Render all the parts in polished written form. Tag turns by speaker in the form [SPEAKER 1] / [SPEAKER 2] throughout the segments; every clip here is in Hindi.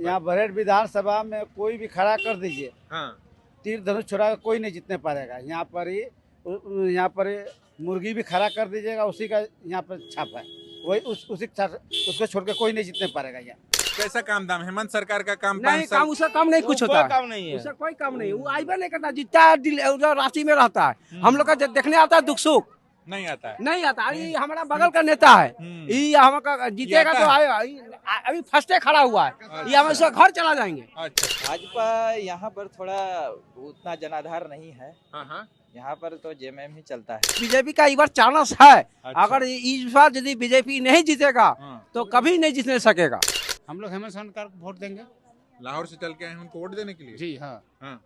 [SPEAKER 1] यहाँ बरहेट विधानसभा में कोई भी खड़ा कर दीजिए,
[SPEAKER 2] हाँ
[SPEAKER 1] तीर धनुष छोड़ा के कोई नहीं जीतने पाएगा। यहाँ पर मुर्गी भी खड़ा कर दीजिएगा, उसी का यहाँ पर छाप है, वही उसी उसको छोड़ के कोई नहीं जीतने पाएगा यहाँ।
[SPEAKER 2] कैसा काम दाम हेमंत सरकार का काम
[SPEAKER 3] नहीं
[SPEAKER 2] 5 साल
[SPEAKER 3] काम उसका काम नहीं कुछ होता है,
[SPEAKER 4] काम नहीं है।
[SPEAKER 3] उसका कोई काम नहीं, वो आइबे नहीं करता, जितना उधर राशि में रहता है। हम लोग का देखने आता है दुख सुख
[SPEAKER 2] नहीं आता है।
[SPEAKER 3] नहीं आता। ये हमारा बगल का नेता है, ये हमारा जीतेगा तो आएगा, अभी फर्स्टे खड़ा हुआ है, ये हम उसका घर चला जाएंगे।
[SPEAKER 2] अच्छा
[SPEAKER 4] भाजपा यहाँ पर थोड़ा उतना जनाधार नहीं है,
[SPEAKER 2] हाँ हाँ
[SPEAKER 4] यहाँ पर तो जेएमएम ही चलता है।
[SPEAKER 3] बीजेपी का इस बार चांस है,
[SPEAKER 2] अच्छा।
[SPEAKER 3] अगर इस बार यदि बीजेपी नहीं जीतेगा तो कभी नहीं जीतने सकेगा।
[SPEAKER 5] हम लोग हेमंत सरकार को वोट देंगे।
[SPEAKER 2] लाहौर से चल के आए हैं उनको वोट देने के लिए।
[SPEAKER 5] जी हाँ,
[SPEAKER 2] हाँ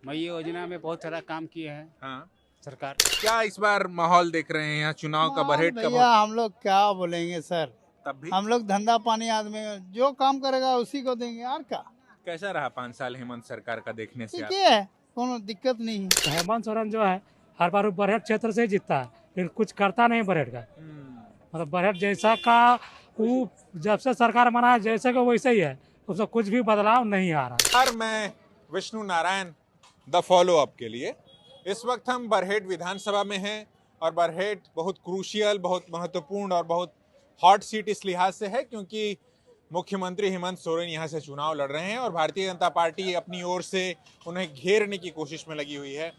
[SPEAKER 5] मई योजना में बहुत सारा काम किए हैं
[SPEAKER 2] हाँ
[SPEAKER 5] सरकार।
[SPEAKER 2] क्या इस बार माहौल देख रहे हैं यहाँ चुनाव का बरहेट का
[SPEAKER 6] भैया हम लोग क्या बोलेंगे सर,
[SPEAKER 2] तब भी
[SPEAKER 6] हम लोग धंधा पानी आदमी जो काम करेगा उसी को देंगे यार। का
[SPEAKER 2] कैसा रहा 5 साल हेमंत सरकार का देखने से
[SPEAKER 6] ठीक
[SPEAKER 2] आप?
[SPEAKER 6] है, कोनो दिक्कत नहीं है।
[SPEAKER 7] हेमंत सोरेन जो है हर बार बरहेट क्षेत्र से ही जीतता है, लेकिन कुछ करता नहीं बरहेट का। मतलब बरहेट जैसा का वो जब से सरकार बना है जैसे का वैसे ही है, उसमें कुछ भी बदलाव नहीं आ रहा।
[SPEAKER 2] यार मैं Vishnu Narayan the follow up के लिए इस वक्त हम बरहेट विधानसभा में हैं और बरहेट बहुत क्रूशियल, बहुत महत्वपूर्ण और बहुत हॉट सीट इस लिहाज से है क्योंकि मुख्यमंत्री हेमंत सोरेन यहाँ से चुनाव लड़ रहे हैं और भारतीय जनता पार्टी अपनी ओर से उन्हें घेरने की कोशिश में लगी हुई है।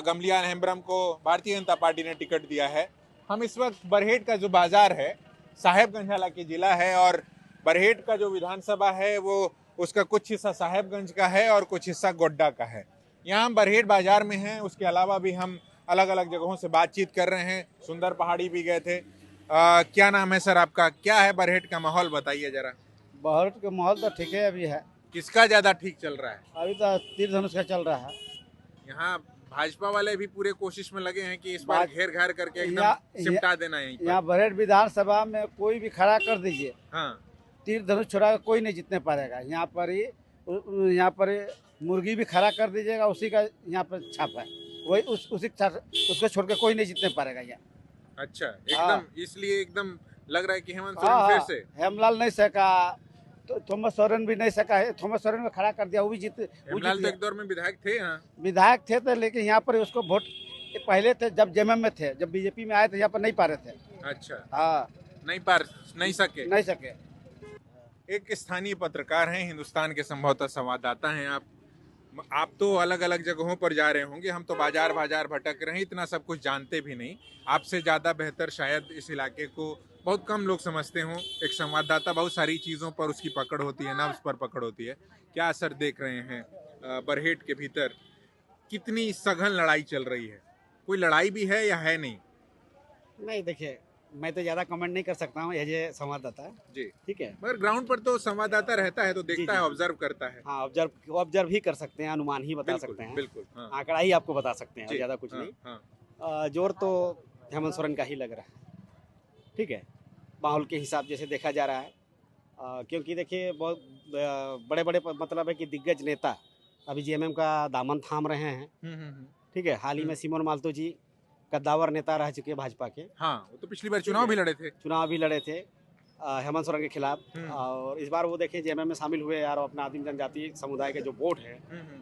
[SPEAKER 2] गमलियान हेम्ब्रम को भारतीय जनता पार्टी ने टिकट दिया है। हम इस वक्त बरहेट का जो बाजार है साहेबगंज हालांकि जिला है और बरहेट का जो विधानसभा है वो उसका कुछ हिस्सा साहेबगंज का है और कुछ हिस्सा गोड्डा का है। यहाँ हम बरहेट बाजार में हैं, उसके अलावा भी हम अलग अलग जगहों से बातचीत कर रहे हैं। सुंदर पहाड़ी भी गए थे। क्या नाम है सर आपका, क्या है बरहेट का माहौल बताइए जरा।
[SPEAKER 1] बरहेट का माहौल तो ठीक है अभी है,
[SPEAKER 2] किसका ज्यादा ठीक चल रहा है?
[SPEAKER 1] अभी तो तीर धनुष का चल रहा है।
[SPEAKER 2] यहाँ भाजपा वाले भी पूरे कोशिश में लगे हैं कि इस बार घेर घार करके एकदम
[SPEAKER 1] यहाँ-
[SPEAKER 2] सिमटा देना है
[SPEAKER 1] यहाँ बरहेट विधानसभा में कोई भी खड़ा कर दीजिए,
[SPEAKER 2] हाँ
[SPEAKER 1] तीर धनुष छोड़ा के कोई नहीं जीतने पाएगा। यहाँ पर मुर्गी भी खड़ा कर दीजिएगा, उसी का यहाँ पर छाप है, वही उसको छोड़ के कोई नहीं जीतने पाएगा यहाँ।
[SPEAKER 2] अच्छा एकदम इसलिए एकदम लग रहा है कि हेमंत
[SPEAKER 1] हाँ,
[SPEAKER 2] सोरेन फिर से।
[SPEAKER 1] हेमलाल नहीं सका तो थॉमस सोरेन भी नहीं सका है, थॉमस सोरेन को खड़ा कर दिया, वो भी जीत
[SPEAKER 2] हेमलाल तो एक दौर में विधायक थे। हाँ
[SPEAKER 1] विधायक थे तो, लेकिन यहाँ पर उसको वोट पहले थे जब जेएमएम में थे, जब बीजेपी में आए थे यहाँ पर नहीं पा रहे थे।
[SPEAKER 2] अच्छा
[SPEAKER 1] हाँ
[SPEAKER 2] नहीं सके। एक स्थानीय पत्रकार हैं, हिंदुस्तान के संभवतः संवाददाता हैं आप तो अलग अलग जगहों पर जा रहे होंगे, हम तो बाजार भटक रहे हैं, इतना सब कुछ जानते भी नहीं। आपसे ज़्यादा बेहतर शायद इस इलाके को बहुत कम लोग समझते हों। एक संवाददाता बहुत सारी चीज़ों पर उसकी पकड़ होती है, नब्ज पर पकड़ होती है। क्या असर देख रहे हैं बरहेट के भीतर, कितनी सघन लड़ाई चल रही है? कोई लड़ाई भी है या है नहीं?
[SPEAKER 1] नहीं, देखिए मैं तो ज़्यादा कमेंट नहीं कर सकता हूँ, ये संवाददाता
[SPEAKER 2] जी
[SPEAKER 1] ठीक है।
[SPEAKER 2] मगर ग्राउंड पर तो संवाददाता रहता है तो देखता है, ऑब्जर्व करता है।
[SPEAKER 1] हाँ ऑब्जर्व ही कर सकते हैं, अनुमान ही बता सकते हैं,
[SPEAKER 2] बिल्कुल हाँ,
[SPEAKER 1] आंकड़ा ही आपको बता सकते हैं, ज़्यादा कुछ
[SPEAKER 2] हाँ,
[SPEAKER 1] नहीं।
[SPEAKER 2] हाँ,
[SPEAKER 1] जोर तो हेमंत सोरेन का ही लग रहा है, ठीक है, माहौल के हिसाब जैसे देखा जा रहा है। क्योंकि देखिए बहुत बड़े बड़े मतलब है कि दिग्गज नेता अभी जेएमएम का दामन थाम रहे हैं, ठीक है। हाल ही में सिमोन माल्तो जी कद्दावर नेता रह चुके भाजपा के।
[SPEAKER 2] हाँ वो तो पिछली बार चुनाव भी लड़े थे हेमंत सोरेन के खिलाफ, और इस बार वो देखें जेएमएम में शामिल हुए यार, अपना आदिम जनजाति समुदाय के जो वोट है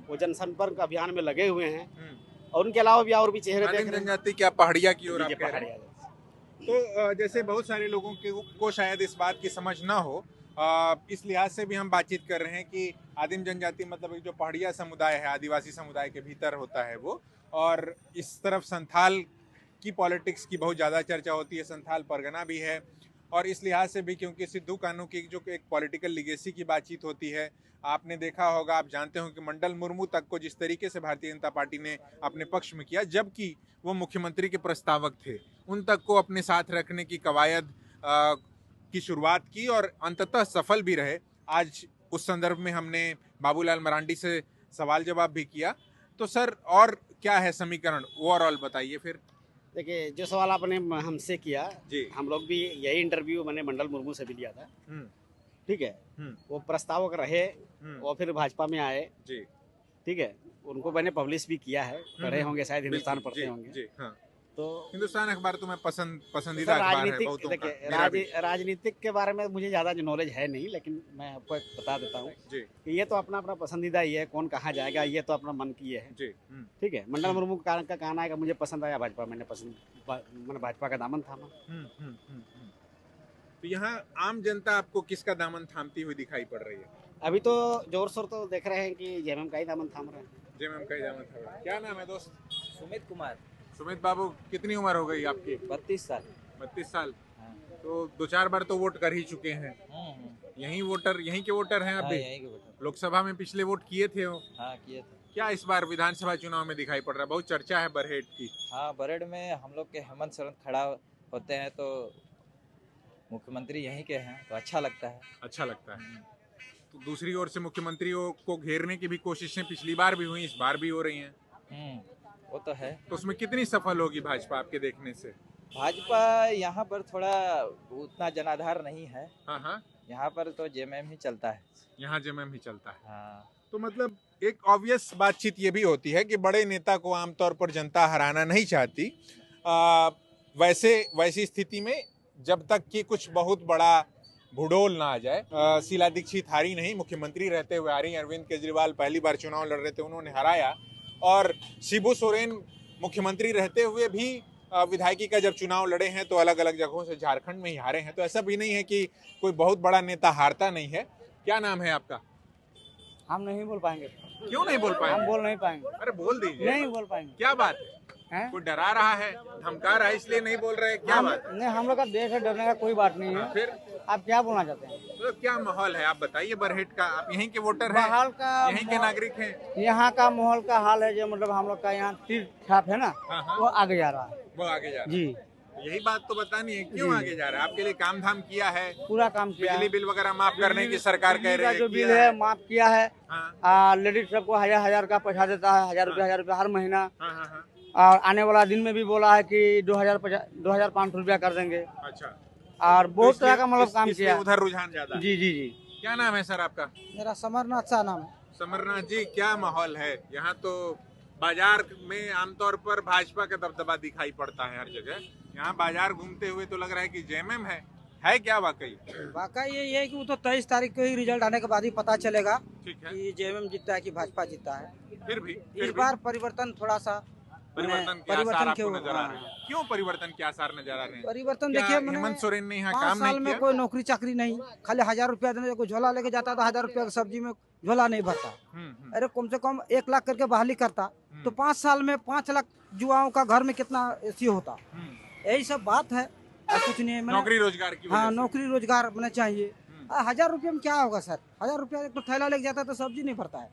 [SPEAKER 2] वो जनसंपर्क अभियान में लगे हुए हैं। और उनके अलावा भी और भी चेहरे देख रहे हैं। जनजाति क्या पहाड़िया की ओर आप कह रहे हैं?
[SPEAKER 1] पहाड़िया।
[SPEAKER 2] तो जैसे बहुत सारे लोगों को शायद इस बात की समझ ना हो, इस लिहाज से भी हम बातचीत कर रहे हैं कि आदिम जनजाति मतलब जो पहाड़िया समुदाय है, आदिवासी समुदाय के भीतर होता है वो, और इस तरफ संथाल की पॉलिटिक्स की बहुत ज़्यादा चर्चा होती है, संथाल परगना भी है। और इस लिहाज से भी क्योंकि सिद्धू कानू की जो एक पॉलिटिकल लिगेसी की बातचीत होती है, आपने देखा होगा, आप जानते हो कि मंडल मुर्मू तक को जिस तरीके से भारतीय जनता पार्टी ने अपने पक्ष में किया, जबकि वो मुख्यमंत्री के प्रस्तावक थे, उन तक को अपने साथ रखने की कवायद की शुरुआत की और अंततः सफल भी रहे। आज उस संदर्भ में हमने बाबूलाल मरांडी से सवाल जवाब भी किया। तो सर और क्या है समीकरण, ओवरऑल बताइए फिर।
[SPEAKER 1] देखिए जो सवाल आपने हमसे किया
[SPEAKER 2] जी,
[SPEAKER 1] हम लोग भी यही इंटरव्यू मैंने मंडल मुर्मू से भी लिया था, ठीक है। वो प्रस्तावक रहे और फिर भाजपा में आए
[SPEAKER 2] जी,
[SPEAKER 1] ठीक है। उनको मैंने पब्लिश भी किया है, पढ़े होंगे शायद, हिंदुस्तान पढ़ते
[SPEAKER 2] जी,
[SPEAKER 1] होंगे।
[SPEAKER 2] जी, हाँ।
[SPEAKER 1] तो
[SPEAKER 2] हिंदुस्तान अखबार तुम्हें पसंदीदा
[SPEAKER 1] सर,
[SPEAKER 2] अखबार है
[SPEAKER 1] राजनीतिक
[SPEAKER 2] बहुतों का,
[SPEAKER 1] देखिए
[SPEAKER 2] मेरा भी।
[SPEAKER 1] राजनीतिक के बारे में मुझे ज़्यादा नॉलेज है नहीं, लेकिन मैं आपको एक बता देता हूँ
[SPEAKER 2] जी
[SPEAKER 1] कि ये तो अपना अपना पसंदीदा ही है, कौन कहाँ जाएगा ये तो अपना मन की है।
[SPEAKER 2] जी
[SPEAKER 1] ठीक है, मंडल मुर्मू का कहना है कि मुझे पसंद आया भाजपा, मैंने भाजपा का दामन थामा।
[SPEAKER 2] तो यहाँ आम जनता आपको किसका दामन थामती हुई दिखाई पड़ रही है?
[SPEAKER 1] अभी तो जोर शोर तो देख रहे हैं कि जेएमएम का ही दामन थाम रहे हैं।
[SPEAKER 2] जेएमएम का ही दामन थाम रहा है। क्या नाम है दोस्त?
[SPEAKER 4] सुमित कुमार,
[SPEAKER 2] सुमित बाबू, कितनी उम्र हो गई आपकी?
[SPEAKER 4] 32 साल।
[SPEAKER 2] 32 साल।
[SPEAKER 4] हाँ।
[SPEAKER 2] तो 2-4 बार तो वोट कर ही चुके हैं। यहीं के वोटर हैं आप भी?
[SPEAKER 4] यहीं के बेटा।
[SPEAKER 2] लोकसभा में पिछले वोट किए थे हो?
[SPEAKER 4] हाँ, किए थे।
[SPEAKER 2] क्या इस बार विधानसभा चुनाव में दिखाई पड़ रहा है? बहुत चर्चा है बरहेट की।
[SPEAKER 4] हाँ, बरेड में हम लोग के हेमंत सोरेन खड़ा होते हैं तो मुख्यमंत्री यहीं के हैं तो अच्छा लगता है।
[SPEAKER 2] अच्छा लगता है। तो दूसरी ओर से मुख्यमंत्रियों को घेरने की भी कोशिशें पिछली बार भी हुई, इस बार भी हो रही हैं।
[SPEAKER 4] वो तो है।
[SPEAKER 2] तो उसमें कितनी सफल होगी भाजपा आपके देखने से?
[SPEAKER 4] भाजपा यहाँ पर थोड़ा उतना जनाधार नहीं है।
[SPEAKER 2] हाँ हाँ,
[SPEAKER 4] यहाँ पर तो जेएमएम ही चलता है।
[SPEAKER 2] यहाँ जेएमएम ही चलता है।
[SPEAKER 4] हाँ।
[SPEAKER 2] तो मतलब एक ऑब्वियस बातचीत ये भी होती है कि बड़े नेता को आमतौर पर जनता हराना नहीं चाहती। वैसी स्थिति में जब तक कि कुछ बहुत बड़ा भूडोल ना आ जाए, शीला दीक्षित हारी नहीं, मुख्यमंत्री रहते हुए हारी। अरविंद केजरीवाल पहली बार चुनाव लड़ रहे थे, उन्होंने हराया। और शिबू सोरेन मुख्यमंत्री रहते हुए भी विधायकी का जब चुनाव लड़े हैं तो अलग अलग जगहों से झारखंड में ही हारे हैं। तो ऐसा भी नहीं है कि कोई बहुत बड़ा नेता हारता नहीं है। क्या नाम है आपका?
[SPEAKER 6] हम नहीं बोल पाएंगे।
[SPEAKER 2] क्यों नहीं बोल
[SPEAKER 6] हम
[SPEAKER 2] पाएंगे?
[SPEAKER 6] बोल नहीं पाएंगे।
[SPEAKER 2] अरे बोल दीजिए।
[SPEAKER 6] नहीं बोल पाएंगे।
[SPEAKER 2] क्या बात है?
[SPEAKER 6] हैं?
[SPEAKER 2] कोई डरा रहा है, धमका रहा है, इसलिए नहीं बोल रहे? क्या बात है?
[SPEAKER 6] नहीं, हम लोग का देश है, डरने का कोई बात नहीं है।
[SPEAKER 2] फिर
[SPEAKER 6] आप क्या बोलना चाहते हैं?
[SPEAKER 2] तो क्या माहौल है आप बताइए बरहेट का? आप यहीं के वोटर हैं,
[SPEAKER 6] माहौल का
[SPEAKER 2] यहीं के नागरिक हैं।
[SPEAKER 6] यहाँ का माहौल का हाल है जो मतलब हम लोग का यहाँ तीर छाप है ना,
[SPEAKER 2] हाँ, हाँ।
[SPEAKER 6] वो आगे जा रहा है।
[SPEAKER 2] वो आगे जा रहा है।
[SPEAKER 6] जी,
[SPEAKER 2] यही बात तो बतानी है, क्यों
[SPEAKER 6] जी।
[SPEAKER 2] आगे जा रहा है? आपके लिए काम धाम किया है?
[SPEAKER 6] पूरा काम किया
[SPEAKER 2] बिजली
[SPEAKER 6] है।
[SPEAKER 2] बिल वगैरह माफ करने की सरकार कह
[SPEAKER 6] बिजली का
[SPEAKER 2] रही है,
[SPEAKER 6] जो
[SPEAKER 2] किया
[SPEAKER 6] बिल है माफ किया है।
[SPEAKER 2] हाँ
[SPEAKER 6] लेडीज सबको 1000 का पैसा देता है, 1000 रुपया हर महीना।
[SPEAKER 2] हाँ हाँ हाँ।
[SPEAKER 6] और आने वाला दिन में भी बोला है कि 2500 रुपया कर देंगे।
[SPEAKER 2] अच्छा,
[SPEAKER 6] और बहुत
[SPEAKER 2] तो
[SPEAKER 6] तरह का मतलब काम
[SPEAKER 2] इसलिए
[SPEAKER 6] किया है।
[SPEAKER 2] उधर रुझान ज्यादा है।
[SPEAKER 6] जी जी जी।
[SPEAKER 2] क्या नाम है सर आपका?
[SPEAKER 6] मेरा समरनाथ शाह नाम है।
[SPEAKER 2] समरनाथ जी, क्या माहौल है यहाँ? तो बाजार में आमतौर पर भाजपा का दबदबा दिखाई पड़ता है हर जगह। यहाँ बाजार घूमते हुए तो लग रहा है कि जेएमएम है क्या वाकई?
[SPEAKER 8] वाकई ये है कि वो तो 23 तारीख को ही रिजल्ट आने के बाद ही पता चलेगा
[SPEAKER 2] ठीक है,
[SPEAKER 8] कि जेएमएम जीतता है कि भाजपा जीतता है।
[SPEAKER 2] फिर
[SPEAKER 8] इस बार परिवर्तन थोड़ा सा
[SPEAKER 2] परिवर्तन के आसार आपको नजर आ रहे हैं। क्यों परिवर्तन के आसार नजर आ रहे हैं?
[SPEAKER 8] परिवर्तन
[SPEAKER 2] क्या
[SPEAKER 8] देखिए,
[SPEAKER 2] हेमंत सोरेन ने यहाँ
[SPEAKER 8] 5
[SPEAKER 2] काम
[SPEAKER 8] साल
[SPEAKER 2] नहीं
[SPEAKER 8] में
[SPEAKER 2] किया?
[SPEAKER 8] कोई नौकरी चाकरी नहीं, खाली 1000 रुपया देने को झोला लेके जाता था, 1000 रुपया की सब्जी में झोला नहीं भरता। अरे कम से कम 1 लाख करके बहाली करता तो 5 साल में 5 लाख युवाओं का घर में कितना एसी होता। यही सब बात है और कुछ नहीं है।
[SPEAKER 2] नौकरी रोजगार की वजह
[SPEAKER 8] हाँ,
[SPEAKER 2] से।
[SPEAKER 8] नौकरी रोजगार होना चाहिए। 1000 रुपये में क्या होगा सर? 1000 रुपया एक तो थैला लेके जाता तो सब्जी नहीं भरता है।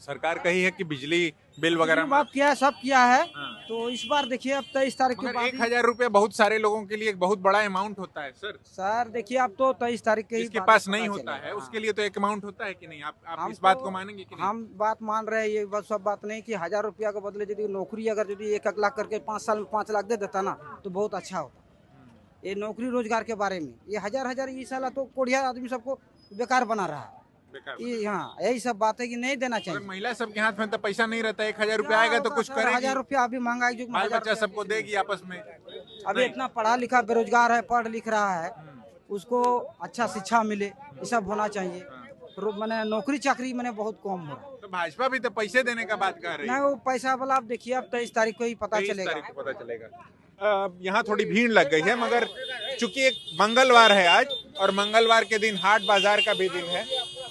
[SPEAKER 2] सरकार कही है कि बिजली बिल वगैरह
[SPEAKER 8] बात किया है, सब किया है।
[SPEAKER 2] हाँ।
[SPEAKER 8] तो इस बार देखिए अब 23 तारीख के
[SPEAKER 2] मगर
[SPEAKER 8] बाद
[SPEAKER 2] 1000 रुपया बहुत सारे लोगों के लिए एक बहुत बड़ा अमाउंट होता है सर।
[SPEAKER 8] सर देखिए अब तो 23 तारीख के ही
[SPEAKER 2] जिसके
[SPEAKER 8] बाद
[SPEAKER 2] पास
[SPEAKER 8] पता
[SPEAKER 2] नहीं होता
[SPEAKER 8] चलेगा।
[SPEAKER 2] है
[SPEAKER 8] हाँ।
[SPEAKER 2] उसके लिए तो एक अमाउंट होता है कि नहीं? आप
[SPEAKER 8] हम
[SPEAKER 2] इस बात
[SPEAKER 8] तो-
[SPEAKER 2] को मानेंगे कि नहीं?
[SPEAKER 8] हम बात मान रहे हैं, ये बस सब बात नहीं कि 1000 रुपया के बदले यदि नौकरी अगर यदि 1 लाख करके 5 साल में 5 लाख दे देता ना तो बहुत अच्छा होता। ये नौकरी रोजगार के बारे में ये हजार ये साला तो कोढ़िया आदमी सबको बेकार बना रहा है।
[SPEAKER 2] बेकार।
[SPEAKER 8] ये हाँ, यही सब बात है कि नहीं देना
[SPEAKER 2] अगर
[SPEAKER 8] चाहिए।
[SPEAKER 2] महिला सबके हाथ में तो पैसा नहीं रहता, 1000 रुपया आएगा तो कुछ करेगी,
[SPEAKER 8] 1000 रुपया अभी महंगाई युग में
[SPEAKER 2] बाल
[SPEAKER 8] 1000
[SPEAKER 2] बच्चा
[SPEAKER 8] रुपया
[SPEAKER 2] सबको
[SPEAKER 8] किसी ने-
[SPEAKER 2] देगी आपस में।
[SPEAKER 8] अभी इतना पढ़ा लिखा बेरोजगार है, पढ़ लिख रहा है, उसको अच्छा शिक्षा मिले, ये सब होना चाहिए। मैंने नौकरी चाकरी मैंने बहुत कम हो रहा है।
[SPEAKER 2] तो भाजपा भी तो पैसे देने का बात कर रही
[SPEAKER 8] नहीं,
[SPEAKER 2] है।
[SPEAKER 8] वो पैसा वाला आप देखिए अब 23 तारीख को ही पता
[SPEAKER 2] 23
[SPEAKER 8] चलेगा।
[SPEAKER 2] तारीख को पता चलेगा। यहाँ थोड़ी भीड़ लग गई है, मगर चूंकि एक मंगलवार है आज और मंगलवार के दिन हाट बाजार का भी दिन है,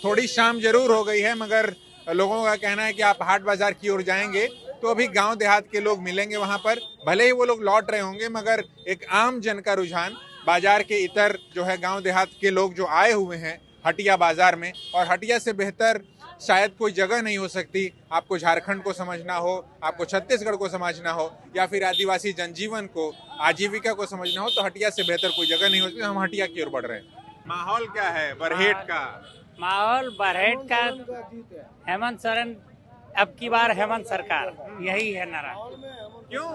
[SPEAKER 2] थोड़ी शाम जरूर हो गई है, मगर लोगों का कहना है कि आप हाट बाजार की ओर जाएंगे तो अभी गांव देहात के लोग मिलेंगे वहां पर। भले ही वो लोग लौट रहे होंगे, मगर एक आम जन का रुझान बाजार के इतर जो है गांव देहात के लोग जो आए हुए हैं हटिया बाजार में, और हटिया से बेहतर शायद कोई जगह नहीं हो सकती। आपको झारखंड को समझना हो, आपको छत्तीसगढ़ को समझना हो, या फिर आदिवासी जनजीवन को, आजीविका को समझना हो, तो हटिया से बेहतर कोई जगह नहीं हो सकती। हम हटिया की ओर बढ़ रहे हैं। माहौल क्या है बरहेट का?
[SPEAKER 5] माहौल बरहेट का हेमंत सोरेन, अब की बार हेमंत सरकार, यही है नारा।
[SPEAKER 2] क्यों?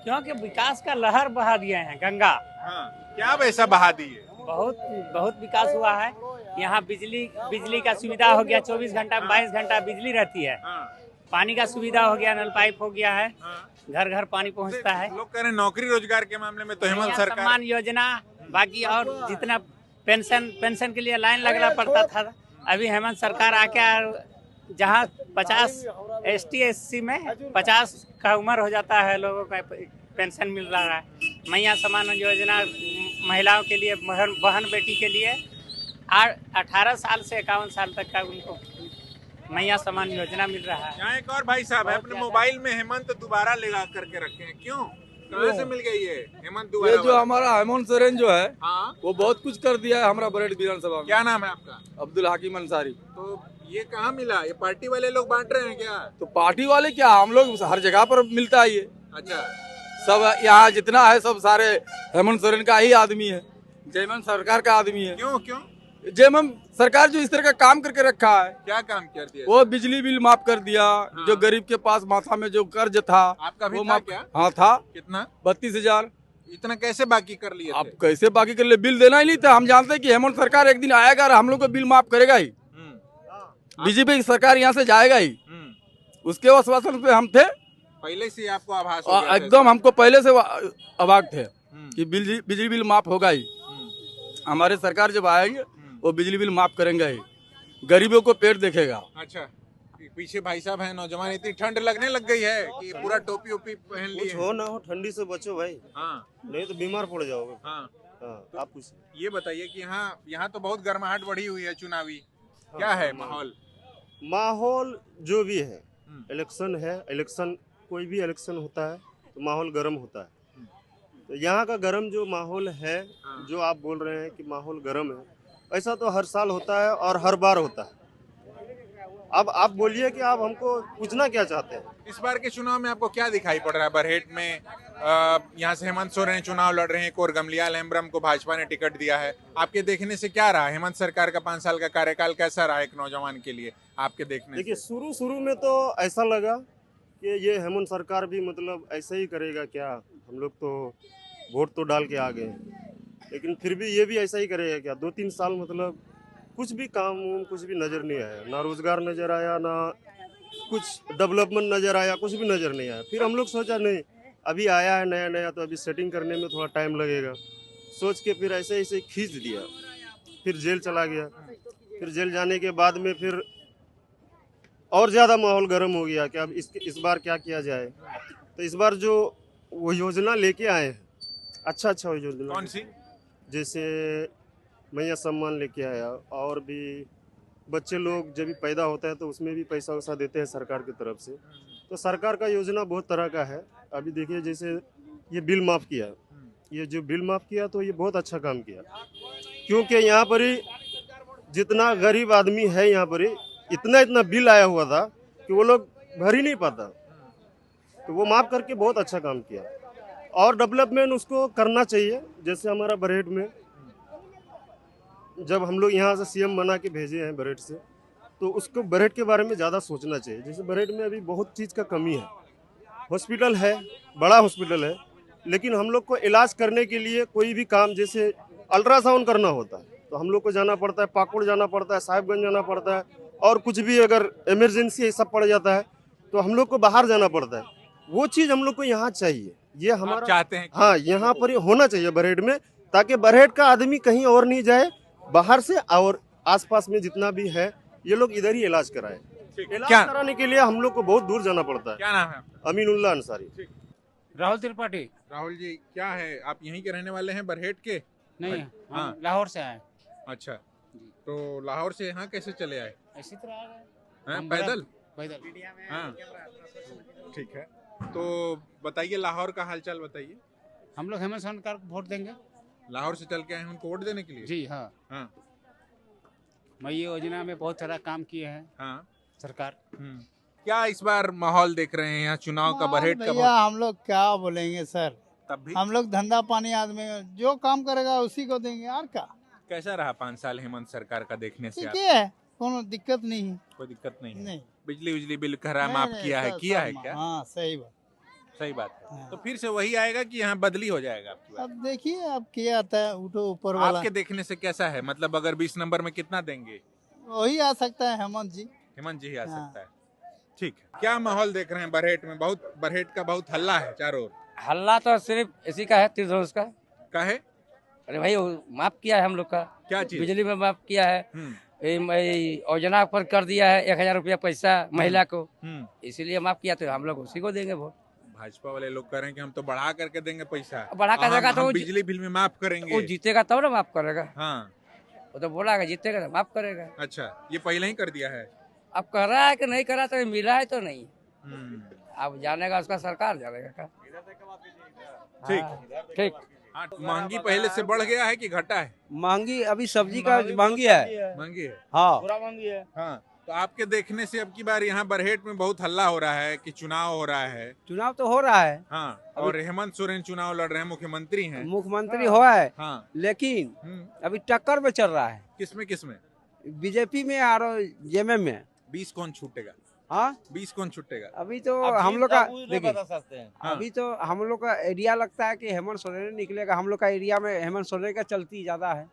[SPEAKER 5] क्योंकि विकास का लहर बहा दिए हैं गंगा।
[SPEAKER 2] हाँ, क्या वैसा बहा दिए?
[SPEAKER 5] बहुत विकास हुआ है। यहाँ बिजली का सुविधा हो गया, 24 घंटा 22 घंटा बिजली रहती है।
[SPEAKER 2] हाँ,
[SPEAKER 5] पानी का सुविधा हो गया, नल पाइप हो गया है,
[SPEAKER 2] हाँ।
[SPEAKER 5] घर घर पानी पहुंचता है।
[SPEAKER 2] लोग कह रहे हैं नौकरी रोजगार के मामले में तो हेमंत
[SPEAKER 5] कन्या
[SPEAKER 2] सरकार।
[SPEAKER 5] सम्मान योजना, बाकी और जितना पेंशन के लिए लाइन लगना पड़ता था, अभी हेमंत सरकार आके जहाँ 50 ST SC में 50 का उम्र हो जाता है लोगों का पेंशन मिल रहा है। मैया सम्मान योजना महिलाओं के लिए, बहन बेटी के लिए 18 साल से 51 साल तक का उनको मैया सम्मान योजना मिल रहा है।
[SPEAKER 2] यहाँ एक और भाई साहब है, अपने मोबाइल में हेमंत दोबारा लगा करके रखे हैं, क्यों? कहाँ से मिल गई है हेमंत दोबारा?
[SPEAKER 9] ये जो हमारा हेमंत सोरेन जो है,
[SPEAKER 2] हाँ,
[SPEAKER 9] वो बहुत कुछ कर दिया है हमारा बरेट विधानसभा में।
[SPEAKER 2] क्या नाम है आपका?
[SPEAKER 9] अब्दुल हकीम अंसारी।
[SPEAKER 2] तो ये कहाँ मिला? ये पार्टी वाले लोग बांट रहे हैं क्या?
[SPEAKER 9] तो पार्टी वाले क्या, हम लोग हर जगह पर मिलता है ये
[SPEAKER 2] अच्छा,
[SPEAKER 9] सब। यहाँ जितना है सब सारे हेमंत सोरेन का ही आदमी है, जयमन सरकार का आदमी है।
[SPEAKER 2] क्यों क्यों?
[SPEAKER 9] जयमन सरकार जो इस तरह का काम करके रखा है,
[SPEAKER 2] क्या काम कर दिया?
[SPEAKER 9] वो बिजली बिल माफ कर दिया, जो गरीब के पास माथा में जो कर्ज था
[SPEAKER 2] आपका भी
[SPEAKER 9] वो
[SPEAKER 2] था
[SPEAKER 9] माफ।
[SPEAKER 2] क्या?
[SPEAKER 9] हाँ था।
[SPEAKER 2] कितना?
[SPEAKER 9] 32,000।
[SPEAKER 2] इतना कैसे बाकी कर लिए
[SPEAKER 9] आप
[SPEAKER 2] थे?
[SPEAKER 9] कैसे बाकी कर ले, बिल देना ही नहीं था। हम जानते हैं कि हेमंत सरकार एक दिन आएगा और हम लोग को बिल माफ करेगा ही। बीजेपी की सरकार यहाँ से जाएगा ही, उसके आश्वासन पे हम थे।
[SPEAKER 2] पहले से आपको आभास हो गया था?
[SPEAKER 9] एकदम हमको पहले से अभाग थे कि बिजली बिल माफ होगा ही। हमारे सरकार जब आएंगे वो बिजली बिल माफ करेंगे ही, गरीबों को पेट देखेगा।
[SPEAKER 2] अच्छा, पीछे भाई साहब हैं नौजवान, इतनी ठंड लगने लग गई है कि पूरा टोपी ओपी पहन लिए।
[SPEAKER 10] कुछ हो ना हो, ठंडी से बचो भाई।
[SPEAKER 2] हाँ,
[SPEAKER 10] नहीं तो बीमार पड़ जाओगे।
[SPEAKER 2] हाँ।
[SPEAKER 10] हाँ, आप कुछ
[SPEAKER 2] ये बताइए कि यहाँ तो बहुत गर्माहट बढ़ी हुई है चुनावी, क्या है माहौल?
[SPEAKER 10] माहौल जो भी है, इलेक्शन है, इलेक्शन कोई भी इलेक्शन होता है तो माहौल गर्म होता है। तो यहाँ का गर्म जो माहौल है, जो आप बोल रहे हैं कि माहौल गर्म है, ऐसा तो हर साल होता है और हर बार होता है। अब आप बोलिए कि आप हमको पूछना क्या चाहते हैं?
[SPEAKER 2] इस बार के चुनाव में आपको क्या दिखाई पड़ रहा है? बरहेट में यहाँ से हेमंत सोरेन चुनाव लड़ रहे हैं, और गमलियाल हेम्ब्रम को भाजपा ने टिकट दिया है। आपके देखने से क्या रहा? हेमंत सरकार का 5 साल का कार्यकाल कैसा रहा एक नौजवान के लिए आपके देखने से?
[SPEAKER 10] देखिए, शुरू में तो ऐसा लगा कि ये हेमंत सरकार भी मतलब ऐसे ही करेगा क्या, हम लोग तो वोट तो डाल के आ गए, लेकिन फिर भी ये भी ऐसा ही करेगा क्या? 2-3 साल मतलब कुछ भी काम कुछ भी नज़र नहीं आया, ना रोजगार नज़र आया, ना कुछ डेवलपमेंट नज़र आया, कुछ भी नज़र नहीं आया। फिर हम लोग सोचा नहीं, अभी आया है नया नया तो अभी सेटिंग करने में थोड़ा टाइम लगेगा, सोच के फिर ऐसे ऐसे खींच दिया। फिर जेल चला गया, फिर जेल जाने के बाद में फिर और ज़्यादा माहौल गर्म हो गया कि अब इस बार क्या किया जाए। तो इस बार जो वो योजना लेके आए हैं, अच्छा योजना।
[SPEAKER 2] कौन सी?
[SPEAKER 10] जैसे मैया सम्मान लेके आया, और भी बच्चे लोग जब भी पैदा होता है तो उसमें भी पैसा वैसा देते हैं सरकार की तरफ से। तो सरकार का योजना बहुत तरह का है। अभी देखिए, जैसे ये बिल माफ़ किया, ये जो बिल माफ़ किया तो ये बहुत अच्छा काम किया, क्योंकि यहाँ पर ही जितना गरीब आदमी है यहाँ पर ही इतना बिल आया हुआ था कि वो लोग भर ही नहीं पाता, तो वो माफ़ करके बहुत अच्छा काम किया। और डेवलपमेंट उसको करना चाहिए। जैसे हमारा बरहेट में जब हम लोग यहाँ से सीएम बना के भेजे हैं बरहेट से, तो उसको बरहेट के बारे में ज़्यादा सोचना चाहिए। जैसे बरहेट में अभी बहुत चीज़ का कमी है, हॉस्पिटल है, बड़ा हॉस्पिटल है, लेकिन हम लोग को इलाज करने के लिए कोई भी काम, जैसे अल्ट्रासाउंड करना होता है तो हम लोग को जाना पड़ता है, पाकुड़ जाना पड़ता है, साहिबगंज जाना पड़ता है, और कुछ भी अगर इमरजेंसी सब पड़ जाता है तो हम लोग को बाहर जाना पड़ता है। वो चीज़ हम लोग को यहाँ चाहिए, ये हमारा
[SPEAKER 2] चाहते हैं।
[SPEAKER 10] हाँ, यहाँ पर होना चाहिए बरहेट में, ताकि बरहेट का आदमी कहीं और नहीं जाए बाहर से, और आसपास में जितना भी है ये लोग इधर ही इलाज कराए। इलाज कराने के लिए हम लोग को बहुत दूर जाना पड़ता है।
[SPEAKER 2] क्या नाम है आपका?
[SPEAKER 10] अमीनुल्लाह अंसारी।
[SPEAKER 7] राहुल त्रिपाठी।
[SPEAKER 2] राहुल जी, क्या है, आप यहीं के रहने वाले हैं बरहेट के?
[SPEAKER 7] नहीं,
[SPEAKER 2] हाँ।
[SPEAKER 7] हम लाहौर से आए।
[SPEAKER 2] अच्छा, तो लाहौर से यहाँ कैसे चले आए?
[SPEAKER 7] इसी तरह आ गए।
[SPEAKER 2] हैं, पैदल?
[SPEAKER 7] पैदल।
[SPEAKER 2] हाँ, ठीक है। तो बताइए लाहौर का हालचाल बताइए।
[SPEAKER 7] हम लोग हेमंत सोरेन को वोट देंगे।
[SPEAKER 2] लाहौर से चल के आए हैं उनको वोट देने के लिए?
[SPEAKER 7] जी हाँ।
[SPEAKER 2] हाँ।
[SPEAKER 7] मई योजना में बहुत सारा काम किए हैं
[SPEAKER 2] हाँ।
[SPEAKER 7] सरकार।
[SPEAKER 2] क्या इस बार माहौल देख रहे हैं यहाँ चुनाव का, बरहेट का?
[SPEAKER 11] भैया हम लोग क्या बोलेंगे सर,
[SPEAKER 2] तब भी
[SPEAKER 11] हम लोग धंधा पानी आदमी, जो काम करेगा उसी को देंगे, और क्या।
[SPEAKER 2] कैसा रहा 5 साल हेमंत सरकार का देखने से?
[SPEAKER 11] ठीक है, कोनो दिक्कत नहीं है।
[SPEAKER 2] कोई दिक्कत नहीं है?
[SPEAKER 11] नहीं।
[SPEAKER 2] बिजली बिल खरा माफ किया है, किया है क्या?
[SPEAKER 11] हाँ, सही बात।
[SPEAKER 2] सही बात है।
[SPEAKER 11] हाँ।
[SPEAKER 2] तो फिर से वही आएगा कि यहाँ बदली हो जाएगा आपकी बात?
[SPEAKER 11] अब देखिए अब क्या आता है, उठो ऊपर वाला।
[SPEAKER 2] आपके देखने से कैसा है, मतलब अगर 20 नंबर में कितना देंगे?
[SPEAKER 11] वही आ सकता है हेमंत जी।
[SPEAKER 2] हेमंत जी ही आ
[SPEAKER 11] हाँ।
[SPEAKER 2] सकता है। ठीक है, क्या माहौल देख रहे हैं बरहेट में? बरहेट का बहुत हल्ला है चारों ओर।
[SPEAKER 3] हल्ला तो सिर्फ इसी का है, तीर्थों का
[SPEAKER 2] है
[SPEAKER 3] अरे भाई माफ किया है हम लोग का,
[SPEAKER 2] क्या चीज?
[SPEAKER 3] बिजली में माफ किया है, योजना पर कर दिया है 1000 रुपया पैसा महिला को, इसीलिए माफ किया, तो हम लोग उसी को देंगे वोट।
[SPEAKER 2] भाजपा वाले लोग कह रहे हैं कि हम तो बढ़ा करके देंगे पैसा,
[SPEAKER 3] बढ़ा कर देगा तो
[SPEAKER 2] बिजली बिल में माफ करेंगे।
[SPEAKER 3] वो जीतेगा तब ना माफ करेगा।
[SPEAKER 2] हाँ,
[SPEAKER 3] वो तो बोला जीतेगा तो माफ करेगा।
[SPEAKER 2] अच्छा, ये पहले ही कर दिया है।
[SPEAKER 3] अब कर रहा है कि नहीं कर रहा, तो मिला है तो नहीं, अब जानेगा उसका, सरकार जानेगा का।
[SPEAKER 2] ठीक
[SPEAKER 3] ठीक।
[SPEAKER 2] महंगी पहले से बढ़ गया है कि घटा है?
[SPEAKER 6] महंगी अभी सब्जी का महंगी है।
[SPEAKER 2] महंगी है,
[SPEAKER 6] हाँ
[SPEAKER 11] पूरा महंगी है।
[SPEAKER 2] हाँ। तो आपके देखने से अब की बार यहाँ बरहेट में बहुत हल्ला हो रहा है कि चुनाव हो रहा है।
[SPEAKER 6] चुनाव तो हो रहा है।
[SPEAKER 2] हाँ, और हेमंत सोरेन चुनाव लड़ रहे हैं, मुख्यमंत्री हैं।
[SPEAKER 6] मुख्यमंत्री हुआ है।
[SPEAKER 2] हाँ,
[SPEAKER 6] लेकिन अभी टक्कर में चल रहा है।
[SPEAKER 2] किसमें?
[SPEAKER 6] बीजेपी में और जेएमएम में।
[SPEAKER 2] 20 कौन छूटेगा?
[SPEAKER 6] हाँ,
[SPEAKER 2] 20 कौन छूटेगा?
[SPEAKER 6] अभी तो हम लोग का देखिए,
[SPEAKER 2] हाँ।
[SPEAKER 6] अभी तो हम लोग का एरिया लगता है कि हेमंत सोरेन निकलेगा। हम लोग का एरिया में हेमंत सोरेन का चलती ज्यादा है।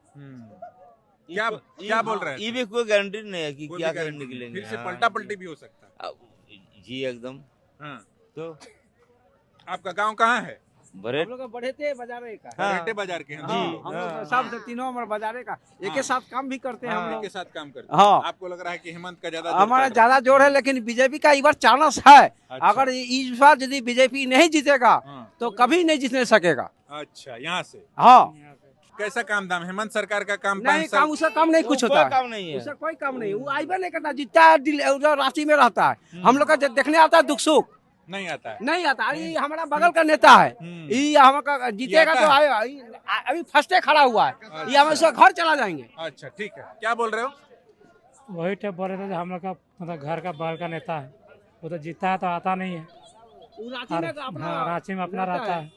[SPEAKER 2] क्या बोल रहे हैं?
[SPEAKER 12] ये भी कोई गारंटी नहीं है कि
[SPEAKER 2] कोई
[SPEAKER 12] क्या
[SPEAKER 2] भी गारंटी
[SPEAKER 12] निकलेंगे।
[SPEAKER 2] नहीं। फिर से
[SPEAKER 12] हाँ,
[SPEAKER 2] पलटा पलटी भी हो सकता है।
[SPEAKER 12] जी एकदम।
[SPEAKER 2] हाँ,
[SPEAKER 12] तो
[SPEAKER 2] आपका गांव कहाँ है?
[SPEAKER 12] बरहेट।
[SPEAKER 6] हम लोग का बढ़ेते बाजारे का।
[SPEAKER 2] बरहेटे बाजार के हैं।
[SPEAKER 6] हाँ, हम लोग सब से तीनों हमारे बाजारे का एक ही साथ काम भी करते हैं हम लोग।
[SPEAKER 2] के साथ काम करते हैं।
[SPEAKER 6] हाँ,
[SPEAKER 2] आपको लग रहा है कि हेमंत का ज्यादा
[SPEAKER 6] हमारा ज्यादा जोर है, लेकिन बीजेपी का इस बार चांस है।
[SPEAKER 2] अच्छा।
[SPEAKER 6] अगर इस बार यदि बीजेपी नहीं जीतेगा तो कभी नहीं जीतने सकेगा।
[SPEAKER 2] अच्छा, यहाँ से।
[SPEAKER 6] हाँ,
[SPEAKER 2] कैसा काम धाम? हेमंत सरकार का काम
[SPEAKER 6] नहीं, काम उसका काम नहीं कुछ होता है।
[SPEAKER 12] काम नहीं है।
[SPEAKER 6] उसका कोई काम नहीं, वो आइबा नहीं करता, जीतता है उधर रांची में रहता है। हम लोग का जब देखने आता है दुख सुख
[SPEAKER 2] नहीं आता है।
[SPEAKER 6] नहीं आता। ये हमारा बगल का नेता है, ये हमारा जीतेगा तो आएगा। अभी फर्स्टे खड़ा हुआ है, ये हम उसका घर चला जाएंगे।
[SPEAKER 2] अच्छा, ठीक है, क्या बोल रहे हो?
[SPEAKER 7] वही टाइप बोल रहे थे, हम लोग का मतलब घर का बगल का नेता है, वो तो जीता है तो आता नहीं है। रांची में अपना रहता है।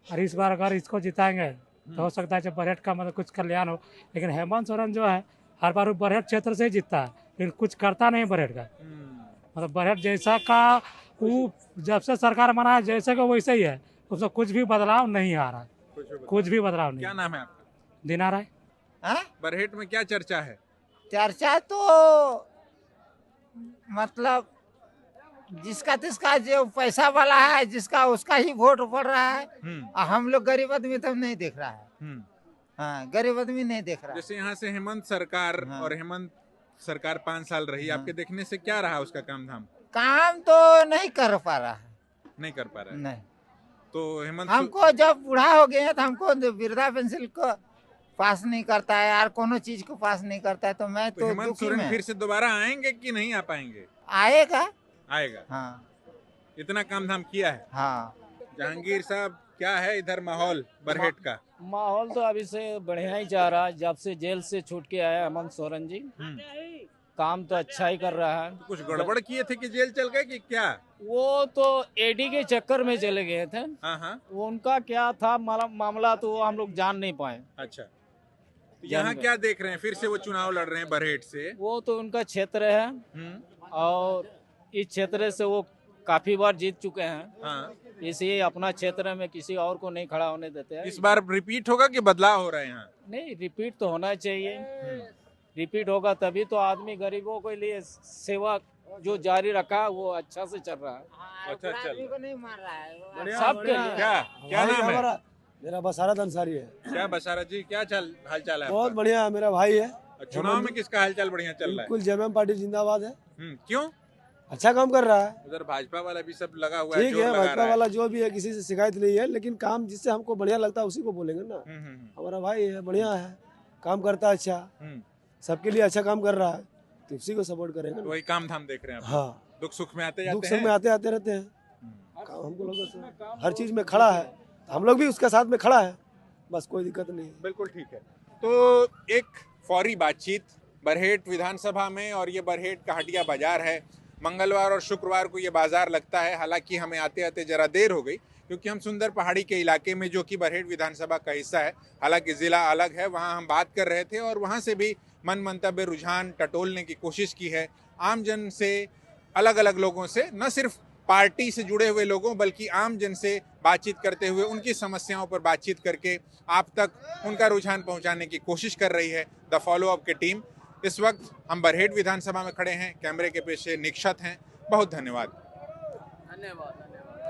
[SPEAKER 7] और इस बार अगर इसको जिताएंगे तो हो सकता है जब बरहेट का मतलब कुछ कल्याण हो। लेकिन हेमंत सोरेन जो है हर बार बरहेट क्षेत्र से ही जीतता है, लेकिन कुछ करता नहीं बरहेट का। मतलब बरहेट जैसा का वो जब से सरकार बना है जैसे का वैसे ही है, उसमें कुछ भी बदलाव नहीं आ रहा, कुछ भी बदलाव नहीं।
[SPEAKER 2] क्या नाम है आपका?
[SPEAKER 7] दिना राय।
[SPEAKER 2] बरहेट में क्या चर्चा है?
[SPEAKER 13] चर्चा तो मतलब जिसका जो पैसा वाला है, जिसका उसका ही वोट पड़ रहा है। हम लोग गरीब आदमी तो नहीं देख रहा है। हाँ, गरीब आदमी नहीं देख रहा।
[SPEAKER 2] जैसे यहाँ से हेमंत सरकार और हेमंत सरकार 5 साल रही, आपके देखने से क्या रहा उसका काम धाम?
[SPEAKER 13] काम तो नहीं कर पा रहा है।
[SPEAKER 2] नहीं कर पा रहा है।
[SPEAKER 13] नहीं,
[SPEAKER 2] तो हेमंत
[SPEAKER 13] हमको जब बूढ़ा हो गए तो हमको वृद्धा पेंशन को पास नहीं करता है यार, कोनो चीज को पास नहीं करता है। तो मैं तो
[SPEAKER 2] हेमंत सोरेन फिर से दोबारा आएंगे कि नहीं आ पाएंगे?
[SPEAKER 13] आएगा।
[SPEAKER 2] हाँ, इतना काम धाम किया है।
[SPEAKER 13] हाँ,
[SPEAKER 2] जहांगीर साहब, क्या है इधर माहौल बरहेट का?
[SPEAKER 14] माहौल तो अभी से बढ़िया ही जा रहा है। जब से जेल से छूट के आया हेमंत सोरेन जी, काम तो अच्छा ही कर रहा है।
[SPEAKER 2] कुछ गड़बड़ किए थे कि जेल चल गए कि क्या?
[SPEAKER 14] वो तो एडी के चक्कर में चले गए थे।
[SPEAKER 2] हाँ।
[SPEAKER 14] वो उनका क्या था मामला तो वो हम लोग जान नहीं पाए।
[SPEAKER 2] अच्छा, तो यहाँ क्या देख रहे हैं? फिर से वो चुनाव लड़ रहे हैं बरहेट से।
[SPEAKER 14] वो तो उनका क्षेत्र है और इस क्षेत्र से वो काफी बार जीत चुके हैं।
[SPEAKER 2] हाँ।
[SPEAKER 14] इसलिए अपना क्षेत्र में किसी और को नहीं खड़ा होने देते हैं।
[SPEAKER 2] इस बार रिपीट होगा कि बदलाव हो रहा है यहाँ?
[SPEAKER 14] नहीं, रिपीट तो होना चाहिए। रिपीट होगा तभी तो आदमी गरीबों के लिए सेवा जो जारी रखा वो अच्छा से चल रहा है।
[SPEAKER 2] अच्छा, चल
[SPEAKER 13] को नहीं मार रहा है
[SPEAKER 14] सबके लिए।
[SPEAKER 2] क्या नाम है?
[SPEAKER 15] मेरा बसारत अंसारी है।
[SPEAKER 2] क्या बसारत जी, क्या हाल चाल है?
[SPEAKER 15] बहुत बढ़िया है, मेरा भाई है।
[SPEAKER 2] चुनाव में किसका हालचाल बढ़िया चल रहा है?
[SPEAKER 15] बिल्कुल जेएमएम पार्टी जिंदाबाद है।
[SPEAKER 2] क्यों?
[SPEAKER 15] अच्छा काम कर रहा है।
[SPEAKER 2] उधर भाजपा वाला भी सब लगा हुआ है।
[SPEAKER 15] ठीक है, भाजपा वाला जो भी है किसी से शिकायत नहीं है, लेकिन काम जिससे हमको बढ़िया लगता है उसी को बोलेंगे ना। हमारा भाई है, बढ़िया है, काम करता है, अच्छा सबके लिए अच्छा काम कर रहा है, तो उसी को सपोर्ट करेंगे।
[SPEAKER 2] वही काम धाम देख रहे हैं?
[SPEAKER 15] हाँ,
[SPEAKER 2] दुख सुख में आते
[SPEAKER 15] रहते हैं। हमको लोग हर चीज में खड़ा है, हम लोग भी उसके साथ में खड़ा है, बस कोई दिक्कत नहीं।
[SPEAKER 2] बिल्कुल ठीक है। तो एक फौरी बातचीत बरहेट विधानसभा में, और ये बरहेट का हटिया बाजार है। मंगलवार और शुक्रवार को ये बाजार लगता है। हालांकि हमें आते आते जरा देर हो गई, क्योंकि हम सुंदर पहाड़ी के इलाके में, जो कि बरहेट विधानसभा का हिस्सा है, हालांकि जिला अलग है, वहां हम बात कर रहे थे और वहां से भी मन मंतव्य रुझान टटोलने की कोशिश की है। आम जन से, अलग अलग लोगों से, न सिर्फ पार्टी से जुड़े हुए लोगों बल्कि आम जन से बातचीत करते हुए उनकी समस्याओं पर बातचीत करके आप तक उनका रुझान पहुंचाने की कोशिश कर रही है द फॉलो अप की टीम। इस वक्त हम बरहेट विधानसभा में खड़े हैं। कैमरे के पीछे निक्षत हैं, बहुत धन्यवाद।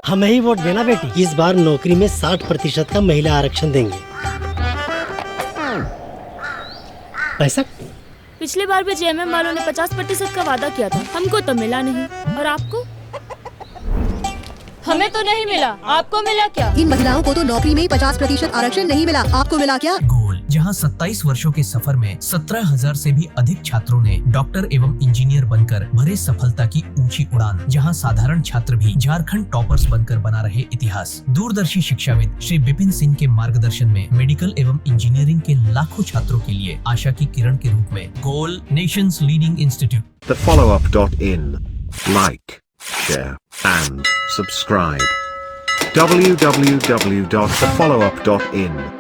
[SPEAKER 16] हमें ही वोट देना बेटी। इस बार नौकरी में 60% का महिला आरक्षण देंगे। पैसा
[SPEAKER 17] पिछली बार भी जेएमएम वालों ने 50% का वादा किया था, हमको तो मिला नहीं। और आपको? हमें तो नहीं मिला, आपको मिला क्या?
[SPEAKER 18] इन महिलाओं को तो नौकरी में 50% आरक्षण नहीं मिला, आपको मिला क्या?
[SPEAKER 19] गोल, जहां 27 वर्षों के सफर में 17,000 से भी अधिक छात्रों ने डॉक्टर एवं इंजीनियर बनकर भरे सफलता की ऊंची उड़ान, जहां साधारण छात्र भी झारखंड टॉपर्स बनकर बना रहे इतिहास। दूरदर्शी शिक्षाविद श्री विपिन सिंह के मार्गदर्शन में मेडिकल एवं इंजीनियरिंग के लाखों छात्रों के लिए आशा की किरण के रूप में goal, nations leading institute.
[SPEAKER 20] thefollowup.in. Like, share and subscribe. www.thefollowup.in